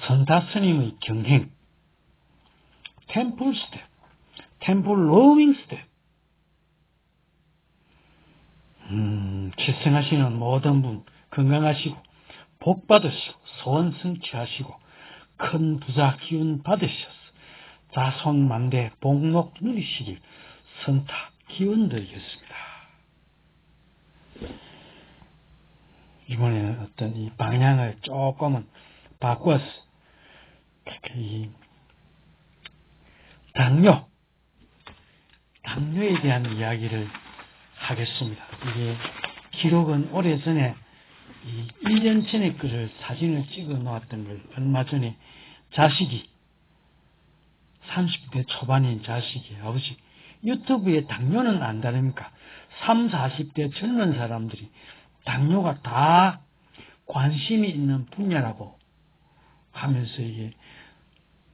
선타 스님의 경행, 템플 스텝, 템플 로밍 스텝. 출생하시는 모든 분 건강하시고 복 받으시고 소원 성취하시고 큰 부자 기운 받으셔서 자손만대 복록 누리시길 선타 기운 드리겠습니다. 이번에는 어떤 이 방향을 조금은 바꿔서 이 당뇨에 대한 이야기를 하겠습니다. 이게 기록은 오래전에 1년 전에 그를 사진을 찍어 놓았던 걸 얼마 전에 자식이 30대 초반인 자식이 아버지 유튜브에 당뇨는 안 다릅니까? 30, 40대 젊은 사람들이 당뇨가 다 관심이 있는 분야라고 하면서 이게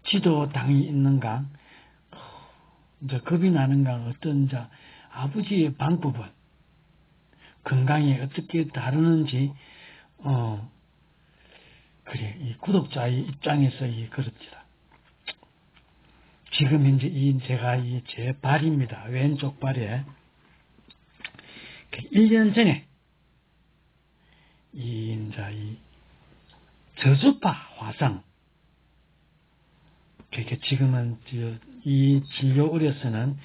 지도 당이 있는가 이제 겁이 나는가 어떤 이제 아버지의 방법은 건강에 어떻게 다루는지 그래 이 구독자의 입장에서 그렇습니다. 지금 현재 제가 제 발입니다. 왼쪽 발에 1년 전에 이 저주파 화상 그러니까 지금은 이 진료 의료소는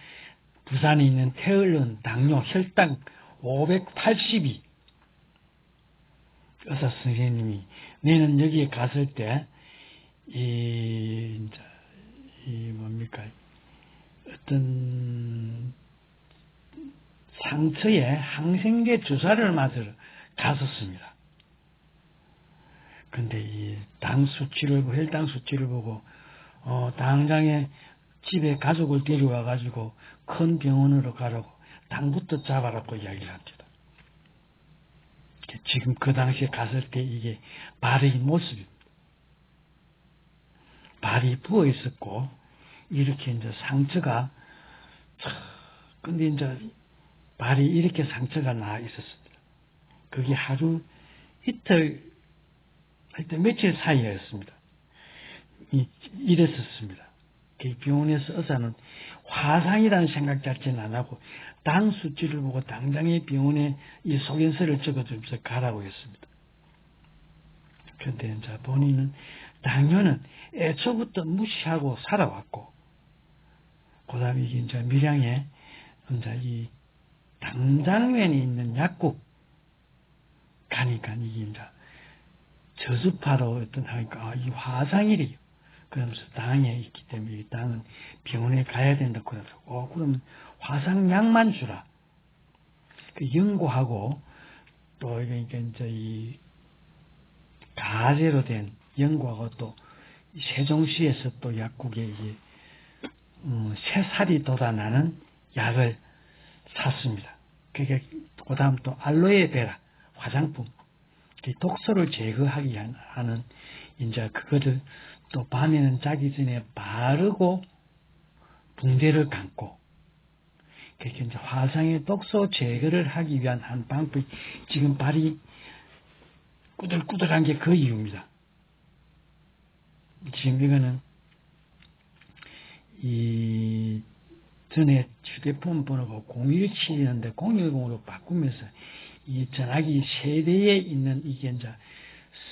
부산에 있는 태을른 당뇨 혈당 582 의사 선생님이 내는 여기에 갔을 때 뭡니까 어떤 상처에 항생제 주사를 맞으러 갔었습니다. 근데 이 당 수치를 혈당 수치를 보고 당장에 집에 가족을 데려와 가지고 큰 병원으로 가라고 당부터 잡아라고 이야기를 합니다. 지금 그 당시에 갔을 때 이게 발의 모습입니다. 발이 부어 있었고 이렇게 이제 상처가 근데 이제 발이 이렇게 상처가 나 있었습니다. 그게 하루 이틀 하여튼 며칠 사이였습니다. 이랬었습니다. 그 병원에서 의사는 화상이라는 생각 자체는 안 하고 당 수치를 보고 당장에 병원에 이 소견서를 적어주면서 가라고 했습니다. 그런데 이제 본인은 당뇨는 애초부터 무시하고 살아왔고 그 다음에 이제 밀양에 이제 이 당장면에 있는 약국 가니까 이게 이제 저주파로 어떤 하니까 이 화상이래요. 그러면서 당에 있기 때문에 이 당은 병원에 가야 된다고 그러더라고. 그러면 화상약만 주라. 그 연고하고 또 그러니까 이제 이 가제로 된 연고하고 또 세종시에서 또 약국에 이게 새살이 돋아나는 약을 샀습니다. 그게 그다음 또 알로에베라 화장품 독소를 제거하기 하는 이제 그거를 또 밤에는 자기 전에 바르고 붕대를 감고 그렇게 이제 화상의 독소 제거를 하기 위한 한 방법이 지금 발이 꾸덕꾸덕한 게 그 이유입니다. 지금 이거는 이 전에 휴대폰 번호가 017이었는데 010으로 바꾸면서 이 전화기 세대에 있는 이게 이제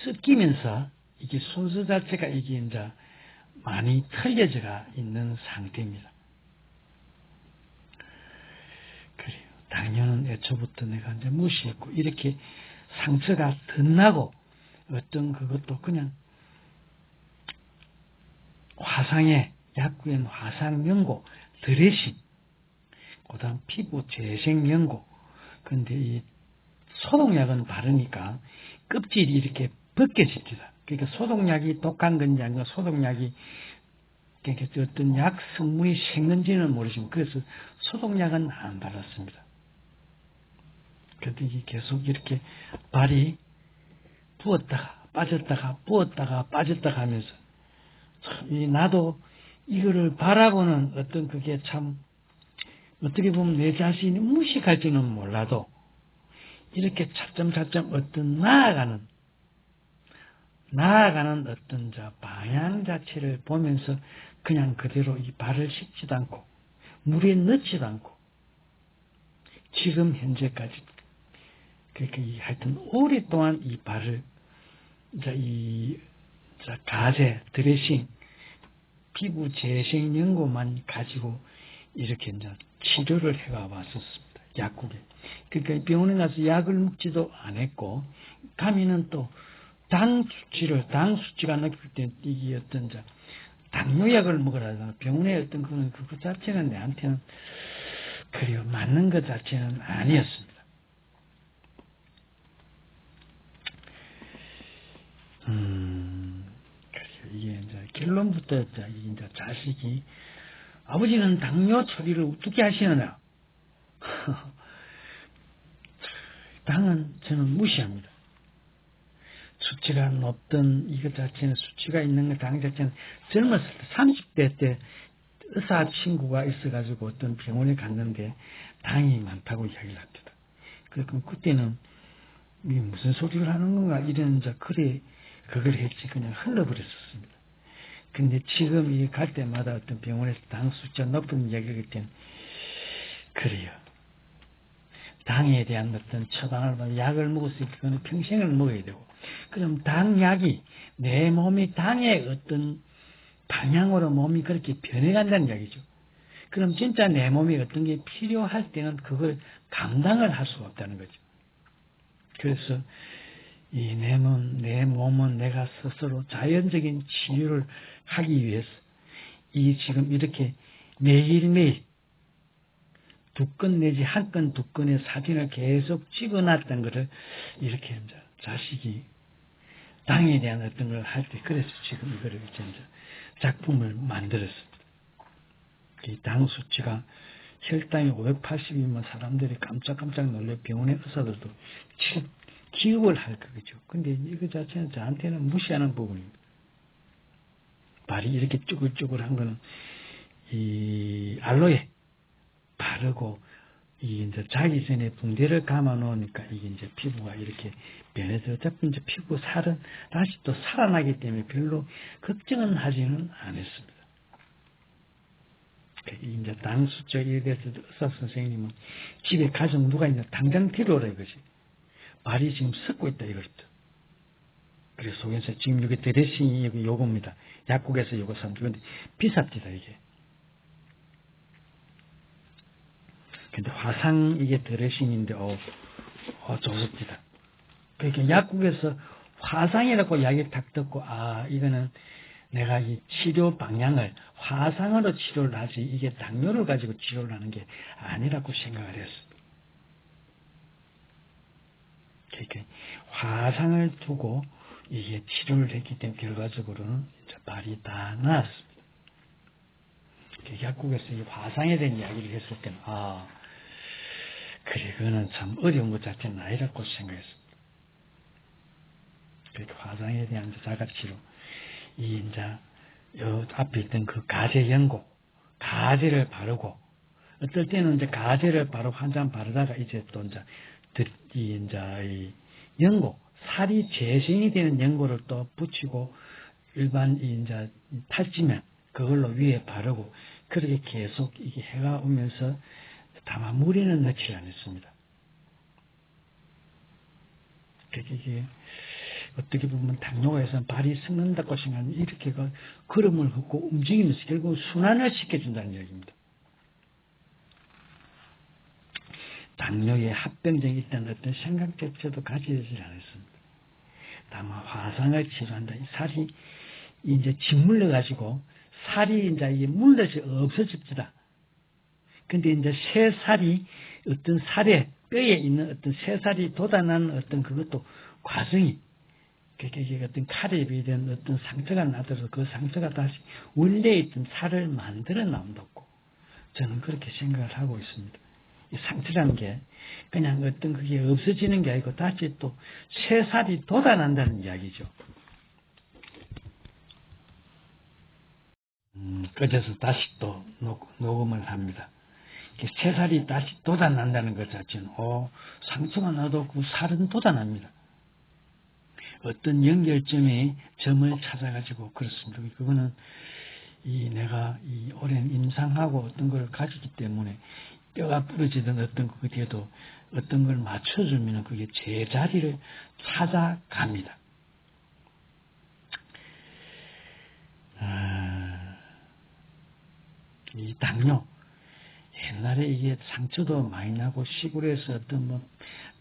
섞이면서 이게 순서 자체가 이게 이제 많이 틀려져가 있는 상태입니다. 그래요. 당뇨는 애초부터 내가 이제 무시했고 이렇게 상처가 덧나고 어떤 그것도 그냥 화상에 약국엔 화상연고 드레싱 그 다음 피부 재생연고 근데 이 소독약은 바르니까 껍질이 이렇게 벗겨집니다. 그러니까 소독약이 독한 건지 아니면 소독약이 그러니까 어떤 약 성분이 생는지는 모르지만 그래서 소독약은 안 발랐습니다. 그런데 이게 계속 이렇게 발이 부었다가 빠졌다가 부었다가 빠졌다가 하면서 나도 이거를 바라보는 어떤 그게 참 어떻게 보면 내 자신이 무식할지는 몰라도 이렇게 차츰차츰 어떤 나아가는 나아가는 어떤 방향 자체를 보면서 그냥 그대로 이 발을 씻지도 않고 물에 넣지도 않고 지금 현재까지 그렇게 하여튼 오랫동안 이 발을 가제 드레싱 피부 재생 연고만 가지고 이렇게 치료를 해가 왔었습니다. 약국에. 그러니까 병원에 가서 약을 먹지도 안 했고, 가면은 또 당 수치가 높을 때 이게 어떤 당뇨약을 먹으라. 병원에 어떤 그거 자체는 내한테는 그래요. 맞는 것 자체는 아니었습니다. 그래요. 이게 결론부터 자식이 아버지는 당뇨 처리를 어떻게 하시느냐? 당은 저는 무시합니다. 수치가 높던 이것 자체는 수치가 있는 것 당 자체는 젊었을 때 30대 때 의사 친구가 있어가지고 어떤 병원에 갔는데 당이 많다고 이야기를 합니다. 그럼 그때는 무슨 소리를 하는 건가 이런 그래 그걸 했지 그냥 흘러버렸었습니다. 근데 지금 이 갈 때마다 어떤 병원에서 당 수치가 높은 이야기를 때는 그래요. 당에 대한 어떤 처방을 받아 약을 먹었으니까 그건 평생을 먹어야 되고 그럼 당약이 내 몸이 당의 어떤 방향으로 몸이 그렇게 변해간다는 이야기죠. 그럼 진짜 내 몸이 어떤 게 필요할 때는 그걸 감당을 할 수가 없다는 거죠. 그래서 내 몸은 내가 스스로 자연적인 치료를 하기 위해서 지금 이렇게 매일매일 2건 내지 1건, 2건의 사진을 계속 찍어놨던 것을 이렇게 자식이 당에 대한 어떤 걸 할 때 그래서 지금 이거를 작품을 만들었습니다. 당 수치가 혈당이 580이면 사람들이 깜짝깜짝 놀래 병원의 의사들도 기업을 할 거겠죠. 근데 이거 자체는 저한테는 무시하는 부분입니다. 발이 이렇게 쭈글쭈글한 거는 이 알로에 바르고 자기 전에 붕대를 감아 놓으니까 이게 피부가 이렇게 변해서 어차피 피부 살은 다시 또 살아나기 때문에 별로 걱정은 하지는 않았습니다. 당 수치에 대해서 의사 선생님은 집에 가족 누가 있냐 당장 데려오라 이것이 발이 지금 썩고 있다 이거죠. 그래서 속에서 지금 여기 드레싱이 요겁니다. 약국에서 요거 사면 그런데 비쌉니다 이게. 근데 화상 이게 드레싱인데 좋습니다. 그러니까 약국에서 화상이라고 이야기를 딱 듣고 이거는 내가 이 치료 방향을 화상으로 치료를 하지 이게 당뇨를 가지고 치료를 하는 게 아니라고 생각을 했습니다. 그러니까 화상을 두고 이게 치료를 했기 때문에 결과적으로는 발이 다 나았습니다. 약국에서 이 화상에 대한 이야기를 했을 때는 그래 그거는 참 어려운 것 자체는 아니라고 생각했습니다. 그러니까 화상에 대한 자가치료 요 앞에 있던 그 가제 연고 가제를 바르고 어떨 때는 가제를 바르고 한 잔 바르다가 또 이 연고 살이 재생이 되는 연고를 또 붙이고 일반 탈지면 그걸로 위에 바르고 그렇게 계속 이게 해가 오면서 다만 물에는 넣지 않았습니다. 이게 어떻게 보면 당뇨가 해서 발이 썩는다고 생각하면 이렇게 걸음을 걷고 움직이면서 결국 순환을 시켜준다는 얘기입니다. 당뇨에 합병증이 있다는 어떤 생각 자체도 가지지 않았습니다. 다만 화상을 치료한다. 이 살이 짓물려가지고 살이 이게 물러서 없어집니다. 근데 새살이 어떤 뼈에 있는 어떤 새살이 돋아나는 어떤 그것도 과정이 그게 어떤 칼에 비된 어떤 상처가 나더라도 그 상처가 다시 원래 있던 살을 만들어 나온다고 저는 그렇게 생각을 하고 있습니다. 이 상처라는 게 그냥 어떤 그게 없어지는 게 아니고 다시 또 새살이 돋아난다는 이야기죠. 꺼져서 다시 또 녹음을 합니다. 새살이 다시 돋아난다는 것 자체는 상처가 나도 그 살은 돋아납니다. 어떤 연결점의 점을 찾아가지고 그렇습니다. 그거는 내가 오랜 임상하고 어떤 걸 가지기 때문에 뼈가 부러지든 어떤 것에도 어떤 걸 맞춰주면 그게 제자리를 찾아갑니다. 이 당뇨, 옛날에 이게 상처도 많이 나고 시골에서 어떤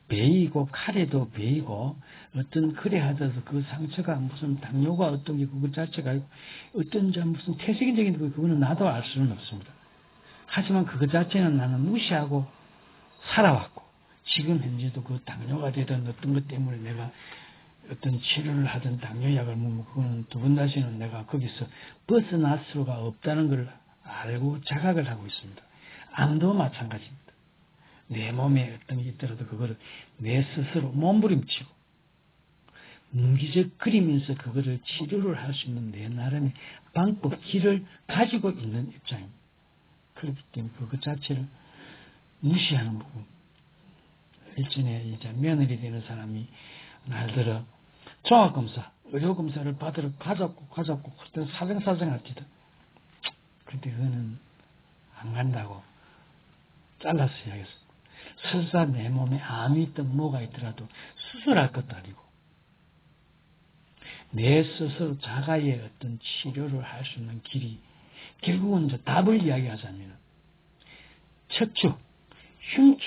베이고 칼에도 베이고 어떤 그래 하더라도 그 상처가 무슨 당뇨가 어떤 게 그것 자체가 어떤 무슨 태생적인 그거는 나도 알 수는 없습니다. 하지만 그것 자체는 나는 무시하고 살아왔고 지금 현재도 그 당뇨가 되든 어떤 것 때문에 내가 어떤 치료를 하든 당뇨약을 먹으면 그거는 두 번 다시는 내가 거기서 벗어날 수가 없다는 걸 알고 자각을 하고 있습니다. 암도 마찬가지입니다. 내 몸에 어떤 게 있더라도 그거를 내 스스로 몸부림치고 문기적거리면서 그거를 치료를 할 수 있는 내 나름의 방법, 길을 가지고 있는 입장입니다. 그렇기 때문에 그것 자체를 무시하는 부분. 일전에 이제 며느리 되는 사람이 날들어 종합검사, 의료검사를 받으러 가자고 그때 사정하지도. 근데 그거는 안 간다고 잘라서 이야기했어. 설사 내 몸에 암이 있든 뭐가 있더라도 수술할 것도 아니고 내 스스로 자가의 어떤 치료를 할 수 있는 길이 결국은 이제 답을 이야기하자면 척추, 흉추,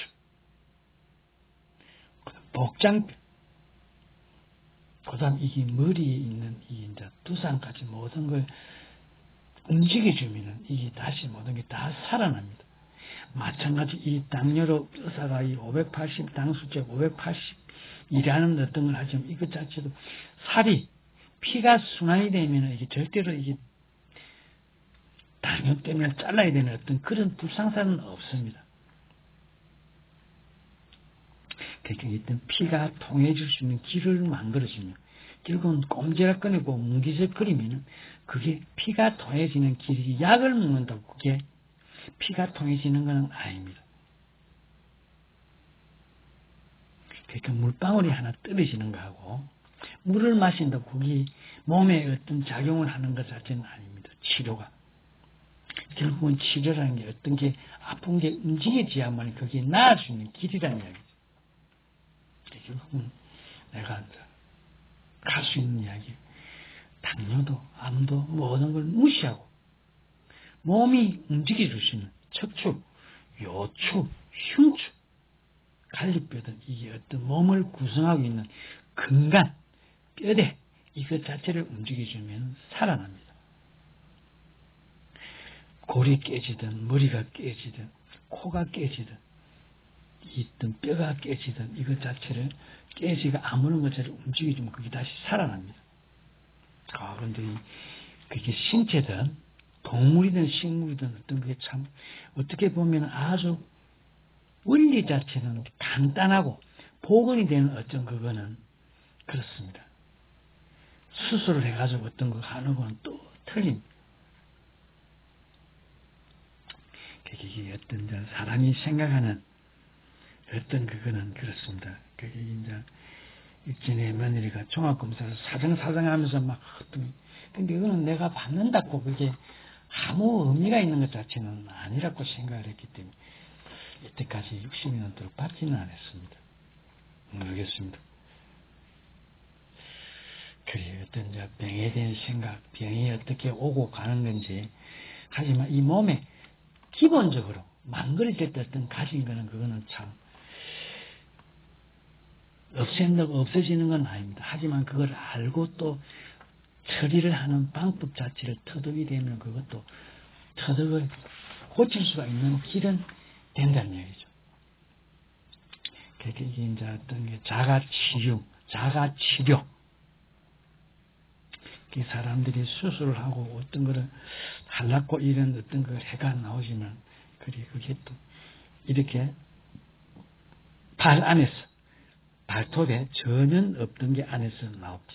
복장뼈, 그다음 이게 머리에 있는 이 이제 두상까지 모든 걸 움직여주면은 이게 다시 모든 게 다 살아납니다. 마찬가지 이 당뇨로 의사가 이 580 당수제 580이라는 어떤 걸 하지만 이것 자체도 살이 피가 순환이 되면 이게 절대로 이게 당뇨 때문에 잘라야 되는 어떤 그런 불상사는 없습니다. 그러니까 일단 피가 통해질 수 있는 길을 만들어지면 결국은 꼼지락거리고 뭉기적거리면 그게 피가 통해지는 길이 약을 먹는다고 그게 피가 통해지는 것은 아닙니다. 그러니까 물방울이 하나 떨어지는 거하고 물을 마신다고 그게 몸에 어떤 작용을 하는 것 자체는 아닙니다. 치료가. 결국은 치료라는 게 어떤 게 아픈 게 움직여져야만 그게 나을 수 있는 길이라는 이야기죠. 결국은 내가 갈 수 있는 이야기. 당뇨도 암도 모든 걸 무시하고 몸이 움직여줄 수 있는 척추, 요추, 흉추, 갈비뼈든 이게 어떤 몸을 구성하고 있는 근간, 뼈대 이것 자체를 움직여주면 살아납니다. 골이 깨지든 머리가 깨지든 코가 깨지든 있던 뼈가 깨지든 이것 자체를 깨지가 아무런 것처럼 움직여주면 그게 다시 살아납니다. 그런데 그게 신체든 동물이든 식물이든 어떤 게 참 어떻게 보면 아주 원리 자체는 간단하고 복원이 되는 어떤 그거는 그렇습니다. 수술을 해가지고 어떤 거 하는 건 또 틀립니다. 그게 어떤 사람이 생각하는 어떤 그거는 그렇습니다. 그게 이제 일전에 며느리가 종합검사를 사정하면서 막 근데 이거는 내가 받는다고 그게 아무 의미가 있는 것 자체는 아니라고 생각을 했기 때문에 이때까지 60년 넘도록 받지는 않았습니다. 모르겠습니다. 그래 어떤 이제 병에 대한 생각, 병이 어떻게 오고 가는 건지 하지만 이 몸에 기본적으로 망가졌을 때 어떤 가진 거는 그거는 참 없앤다고 없어지는 건 아닙니다. 하지만 그걸 알고 또 처리를 하는 방법 자체를 터득이 되면 그것도 터득을 고칠 수가 있는 길은 된다는 얘기죠. 그러니까 이게 이제 어떤 게 자가치료. 사람들이 수술을 하고 어떤 거를 하려고 이런 어떤 걸 해가 나오지만, 그게 또 이렇게 발 안에서, 발톱에 전혀 없던 게 안에서 나옵니다.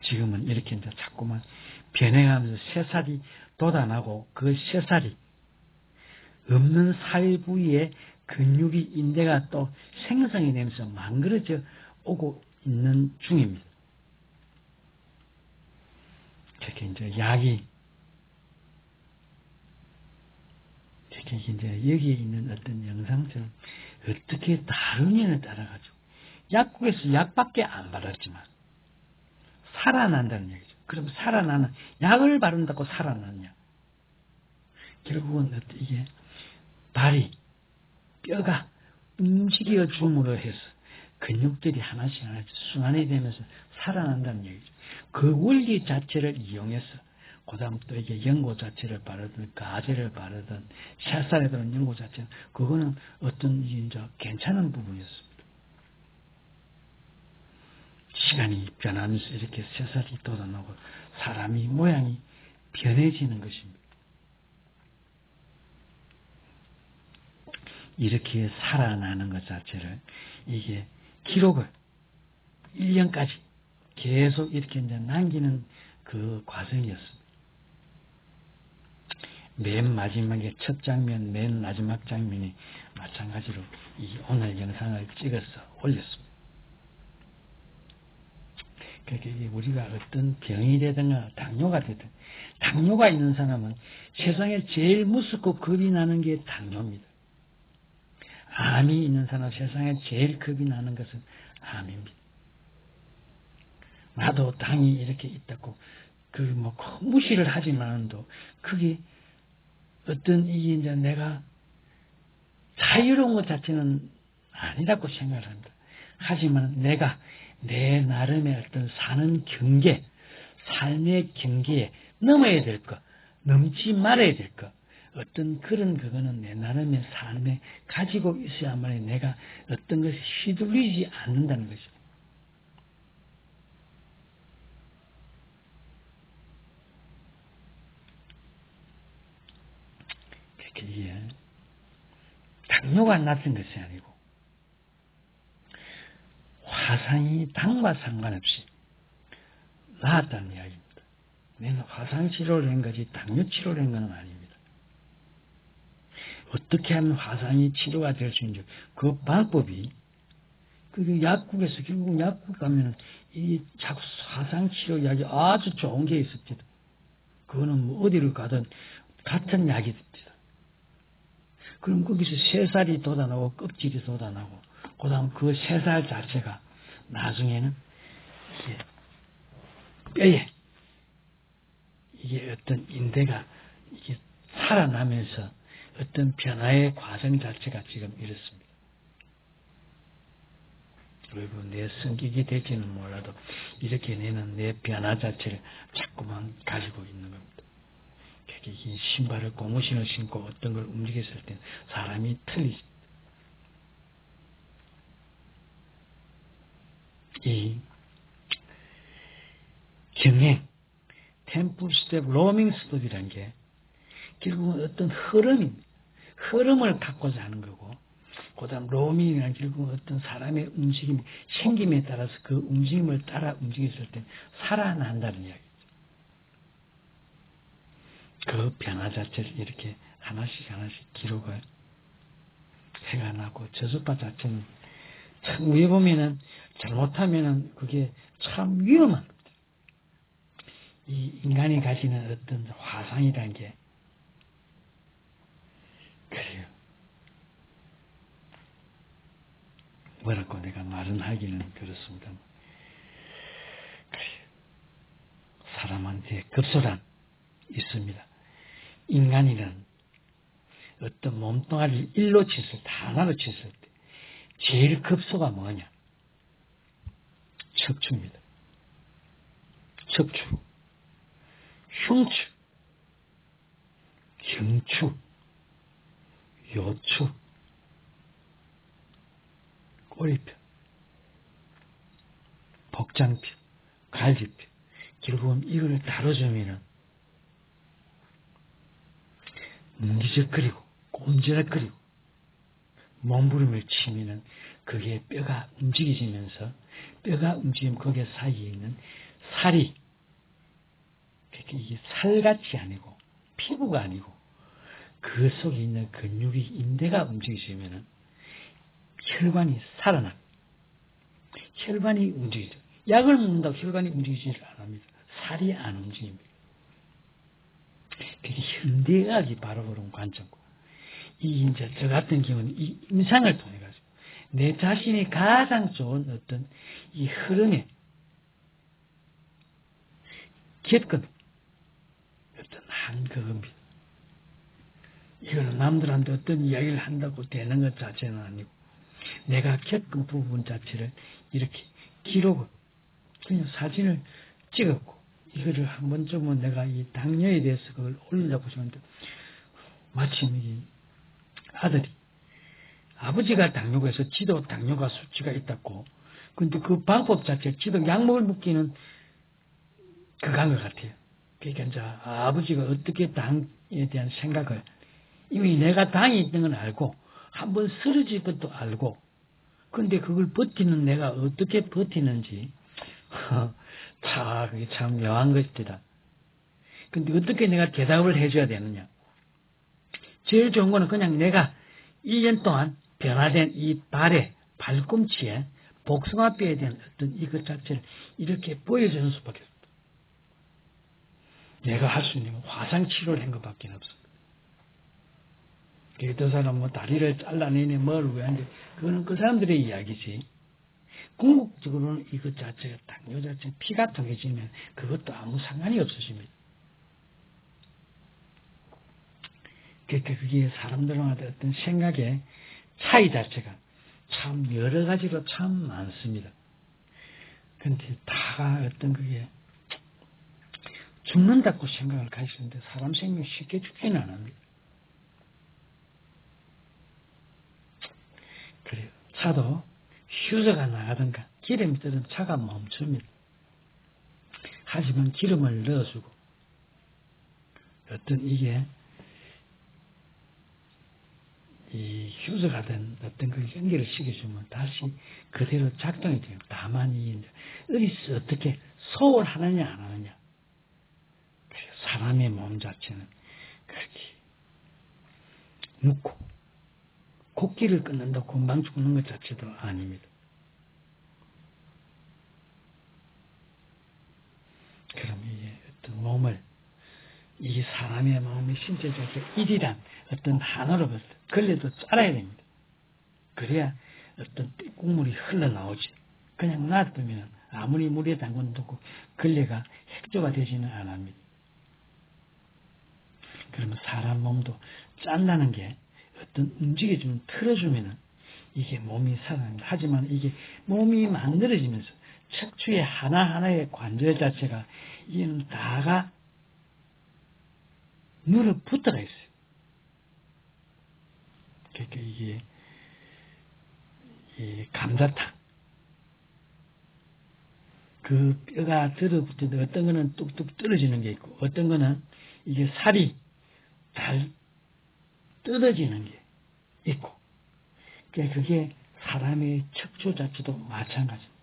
지금은 이렇게 이제 자꾸만 변해가면서 새살이 돋아나고 그 새살이 없는 살 부위에 근육이 인대가 또 생성이 되면서 망그러져 오고 있는 중입니다. 특히 이제 약이 특히 이제 여기에 있는 어떤 영상처럼 어떻게 다루냐에 따라 가지고 약국에서 약밖에 안 받았지만 살아난다는 얘기죠. 그럼 살아나는 약을 바른다고 살아나냐? 결국은 이게 발이 뼈가 움직여 줌으로 해서 근육들이 하나씩 순환이 되면서 살아난다는 얘기죠. 그 원리 자체를 이용해서 그 다음 또 이게 연고 자체를 바르든 가제를 바르든 샷살에 들은 연고 자체는 그거는 어떤 이제 괜찮은 부분이었습니다. 시간이 변하면서 이렇게 새살이 돋아나고 사람이 모양이 변해지는 것입니다. 이렇게 살아나는 것 자체를 이게 기록을 1년까지 계속 이렇게 이제 남기는 그 과정이었습니다. 맨 마지막에 첫 장면, 맨 마지막 장면이 마찬가지로 이 오늘 영상을 찍어서 올렸습니다. 그러니까 우리가 어떤 병이 되든가 당뇨가 되든 당뇨가 있는 사람은 세상에 제일 무섭고 겁이 나는 게 당뇨입니다. 암이 있는 사람은 세상에 제일 겁이 나는 것은 암입니다. 나도 당이 이렇게 있다고 무시를 하지만도 그게 어떤 이게 이제 내가 자유로운 것 자체는 아니라고 생각을 합니다. 하지만 내가 내 나름의 어떤 사는 경계, 삶의 경계에 넘어야 될 것, 넘지 말아야 될 것, 어떤 그런 그거는 내 나름의 삶에 가지고 있어야만 내가 어떤 것이 휘둘리지 않는다는 것입니다. 그게 당뇨가 낯선 것이 아니고 화상이 당과 상관없이 나았다는 이야기입니다. 내가 화상 치료를 한 거지 당뇨 치료를 한 건 아닙니다. 어떻게 하면 화상이 치료가 될 수 있는지 그 방법이 그 약국에서 결국 약국 가면 이 자꾸 화상 치료 약이 아주 좋은 게 있습니다. 그거는 뭐 어디를 가든 같은 약이 됩니다. 그럼 거기서 새살이 돋아나고 껍질이 돋아나고 그다음 그 새살 자체가 나중에는 뼈에 이게 어떤 인대가 이게 살아나면서 어떤 변화의 과정 자체가 지금 이렇습니다. 그리고 내 성격이 될지는 몰라도 이렇게 내는 내 변화 자체를 자꾸만 가지고 있는 겁니다. 이 신발을 고무신을 신고 어떤 걸 움직였을 때 사람이 틀리지. 이 경행, 템플 스텝, 로밍 스텝이라는 게 결국은 어떤 흐름입니다. 흐름을 갖고자 하는 거고 그 다음 로밍이란 결국은 어떤 사람의 움직임, 생김에 따라서 그 움직임을 따라 움직였을 때 살아난다는 이야기죠. 그 변화 자체를 이렇게 하나씩 기록을 해가나고 저주파 자체는 참 위에 보면은 잘못하면은 그게 참 위험한 겁니다. 이 인간이 가지는 어떤 화상이라는 게 그래요. 뭐라고 내가 말은 하기는 그렇습니다. 그래요. 사람한테 급소란 있습니다. 인간이란 어떤 몸뚱아리를 일로 쳤을 때, 하나로 쳤을 때 제일 급소가 뭐냐? 척추입니다. 척추, 흉추, 경추, 요추, 꼬리뼈, 복장뼈, 갈비뼈. 결국은 이걸 다뤄주면은 뭉기적거리고 꼼지락거리고 몸부림을 치면은 그게 뼈가 움직여지면서 뼈가 움직이면 거기 사이에 있는 살이 이게 살같이 아니고 피부가 아니고 그 속에 있는 근육이 인대가 움직여지면은 혈관이 살아나. 혈관이 움직이죠. 약을 먹는다고 혈관이 움직이지를 않습니다. 살이 안 움직입니다. 그게 현대의학이 바로 그런 관점고. 이제 저 같은 경우는 이 임상을 통해 가지고 내 자신이 가장 좋은 어떤 이 흐름에 겪은 어떤 한 그겁니다. 이거는 남들한테 어떤 이야기를 한다고 되는 것 자체는 아니고 내가 겪은 부분 자체를 이렇게 기록을 그냥 사진을 찍었고 이거를 한 번쯤은 내가 이 당뇨에 대해서 그걸 올리려고 했는데 마침 이 아들이 아버지가 당뇨가 있어 지도 당뇨가 수치가 있다고 근데 그 방법 자체 지도 약목을 먹기는 그간 것 같아요. 그러니까 이제 아버지가 어떻게 당에 대한 생각을 이미 내가 당이 있는 건 알고 한번 쓰러질 것도 알고 근데 그걸 버티는 내가 어떻게 버티는지 그게 참 묘한 것이다. 근데 어떻게 내가 대답을 해줘야 되느냐. 제일 좋은 거는 그냥 내가 1년 동안 변화된 이 발꿈치에 복숭아뼈에 대한 어떤 이것 자체를 이렇게 보여주는 수밖에 없다. 내가 할 수 있는 건 화상 치료를 한 것밖에 없습니다. 그 사람 뭐 다리를 잘라내네 뭘 왜 하는데 그거는 그 사람들의 이야기지. 궁극적으로는 이것 자체가 당뇨 자체 피가 통해지면 그것도 아무 상관이 없으십니다. 그러니까 그게 사람들마다 어떤 생각의 차이 자체가 참 여러 가지로 참 많습니다. 근데 다가 어떤 그게 죽는다고 생각을 가시는데 사람 생명 쉽게 죽지는 않습니다. 그래요. 차도 휴저가 나가든가 기름이 뜨든 차가 멈춥니다. 하지만 기름을 넣어주고 어떤 이게 이 휴저가 된 어떤 그 연결을 시켜주면 다시 그대로 작동이 돼요. 다만 이 어디서 어떻게 소홀하느냐 안 하느냐. 사람의 몸 자체는 그렇게 묵고 곡기를 끊는다고 금방 죽는 것 자체도 아닙니다. 그럼 이게 어떤 몸을 이 사람의 마음의 신체 자체 일이란 어떤 하나로부터 걸레도 잘라야 됩니다. 그래야 어떤 국물이 흘러나오지. 그냥 놔두면 아무리 물에 담궈놓고 걸레가 핵조가 되지는 않습니다. 그러면 사람 몸도 짠다는 게 어떤 움직여주면 틀어주면 이게 몸이 살아납니다. 하지만 이게 몸이 만들어지면서 척추의 하나하나의 관절 자체가 이는 다가 눌러 붙어가 있어요. 그러니까 이게 이 감자탕 그 뼈가 들어붙는데 어떤 거는 뚝뚝 떨어지는 게 있고 어떤 거는 이게 살이 잘 뜯어지는 게 있고 그러니까 그게 사람의 척추 자체도 마찬가지입니다.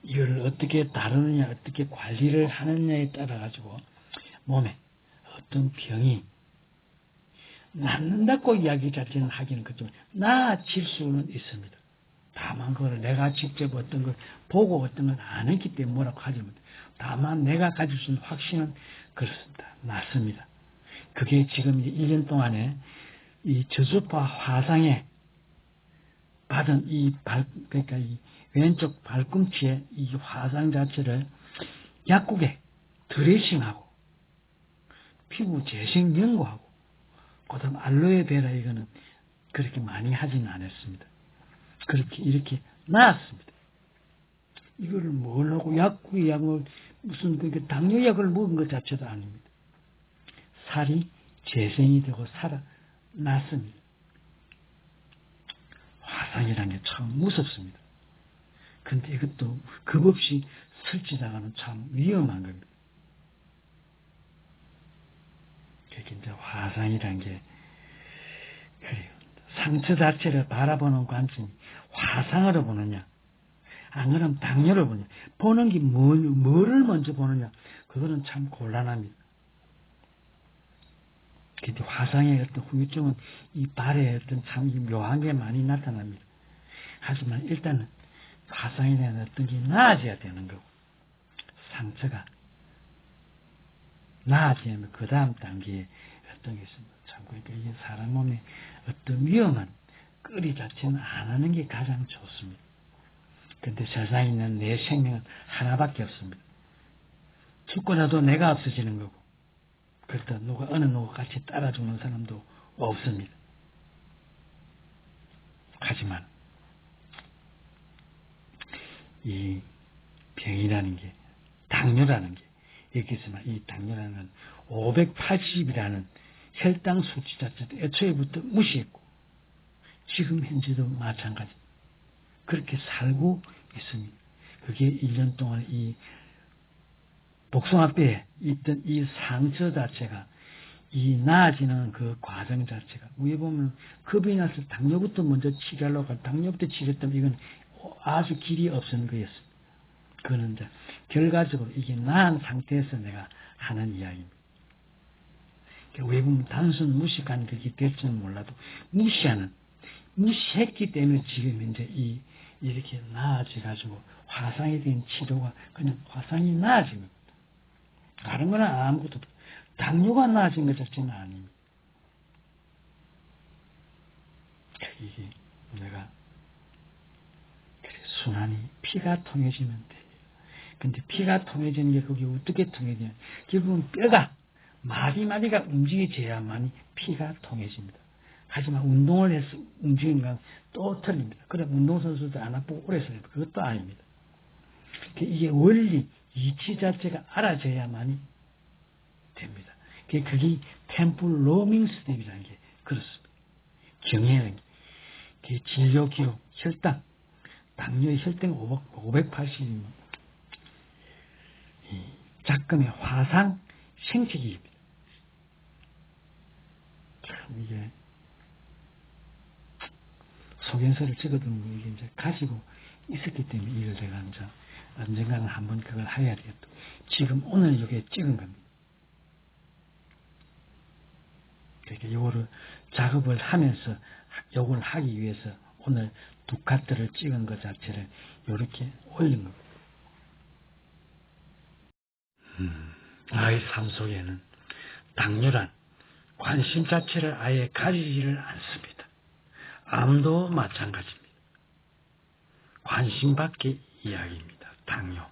이걸 어떻게 다루느냐 어떻게 관리를 하느냐에 따라 가지고 몸에 어떤 병이 낫는다고 이야기 자체는 하기는 그렇지만 나아질 수는 있습니다. 다만 그걸 내가 직접 어떤 걸 보고 어떤 걸 안 했기 때문에 뭐라고 하지 못해요. 다만 내가 가질 수 있는 확신은 그렇습니다. 낫습니다. 그게 지금 1년 동안에 이 저주파 화상에 받은 그러니까 이 왼쪽 발꿈치에 이 화상 자체를 약국에 드레싱하고 피부 재생 연고하고 그다음 알로에베라 이거는 그렇게 많이 하지는 않았습니다. 그렇게 이렇게 나았습니다. 이거를 뭘 하고 약국의 약을 무슨 그 당뇨약을 먹은 것 자체도 아닙니다. 살이 재생이 되고 살아났습니다. 화상이라는 게 참 무섭습니다. 근데 이것도 겁없이 설치다가는 참 위험한 겁니다. 그렇게 이제 화상이라는 게 그래요. 상처 자체를 바라보는 관점이 화상으로 보느냐, 안 그러면 당뇨를 보느냐, 보는 게 뭐를 먼저 보느냐, 그거는 참 곤란합니다. 근데 화상의 어떤 후유증은 이 발에 어떤 참 묘한 게 많이 나타납니다. 하지만 일단은 화상에 대한 어떤 게 나아져야 되는 거고, 상처가 나아지면 그 다음 단계에 어떤 게 있습니다. 참, 그러니까 이게 사람 몸에 어떤 위험한 끄리 자체는 안 하는 게 가장 좋습니다. 근데 세상에 있는 내 생명은 하나밖에 없습니다. 죽고나도 내가 없어지는 거고, 그렇다 어느 누구 같이 따라 죽는 사람도 없습니다. 하지만 이 병이라는 게, 당뇨라는 게, 여기서만 이 당뇨라는 건 580이라는 혈당 수치 자체도 애초에부터 무시했고, 지금 현재도 마찬가지. 그렇게 살고 있습니다. 그게 1년 동안 이 복숭아뼈에 있던 이 상처 자체가, 이 나아지는 그 과정 자체가, 위에 보면 겁이 나서 당뇨부터 먼저 치료하려고 하고, 당뇨부터 치료했다면 이건 아주 길이 없는 거였습니다. 그거는 이제 결과적으로 이게 나은 상태에서 내가 하는 이야기입니다. 왜 보면 단순 무식한 그게 될지는 몰라도 무시했기 때문에 지금 이제 이렇게 나아져가지고 화상에 대한 치료가 그냥 화상이 나아진 겁니다. 다른 거는 아무것도 없어요. 당뇨가 나아진 것 자체는 아닙니다. 이게 내가 순환이 피가 통해지면 돼요. 근데 피가 통해지는 게 그게 어떻게 통해지냐? 결국은 뼈가 마디마디가 움직여져야만이 피가 통해집니다. 하지만 운동을 해서 움직이는 건 또 틀립니다. 그래 운동선수도 안 아프고 오래 살아요. 그것도 아닙니다. 이게 원리 이치 자체가 알아져야만이 됩니다. 그게 템플 로밍 스텝이라는 게 그렇습니다. 경애는 게 진료 기록 혈당 당뇨의 혈당 580이면 작금의 화상 생체기입니다. 참 이게 소견서를 찍어두는 거 이게 이제 가지고 있었기 때문에 이걸 제가 이제 언젠가는 한번 그걸 해야 되겠다. 지금 오늘 이게 찍은 겁니다. 그러니까 이거를 작업을 하면서 이걸 하기 위해서 오늘 두 카트를 찍은 것 자체를 이렇게 올린 겁니다. 나의 삶 속에는 당뇨란 관심 자체를 아예 가지지를 않습니다. 암도 마찬가지입니다. 관심 밖의 이야기입니다. 당뇨.